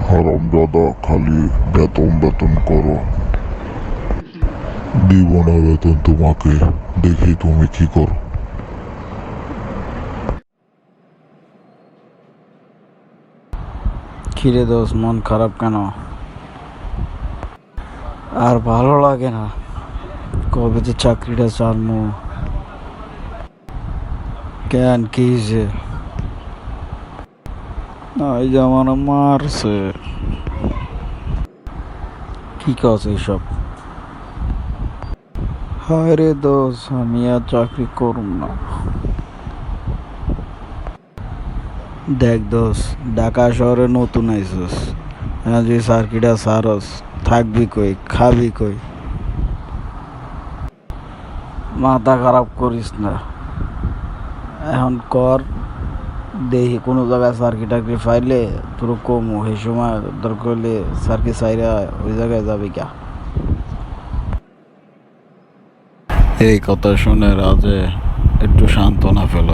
হারামজাদা, খালি বেতন বেতন করো। দিব না বেতন তোমাকে, দেখি তুমি কি করো। কিরে দোষ, মন খারাপ কেন? আর ভালো লাগে না। কবে যে চাকরিটা ছাড়মু? কেন, কি হয়েছে? না, এই যে আমার মারছে। কি কস এইসব? হায় রে দোষ, আমি আর চাকরি করুম না। দেখ দোষ, ঢাকা শহরে নতুন আইসস, যদি চাকরিটা সারস, থাকবি কই, খাবি কই? মাথা খারাপ করিস না, এখন কর। দেখি কোনো জায়গায় চাকরি টাকরি পাইলে তোর কমু, সেই সময় দরকার হলে চাকরি চাইরা ওই জায়গায় যাবি কা। এই কথা শুনে রাজে একটু সান্ত্বনা পেল।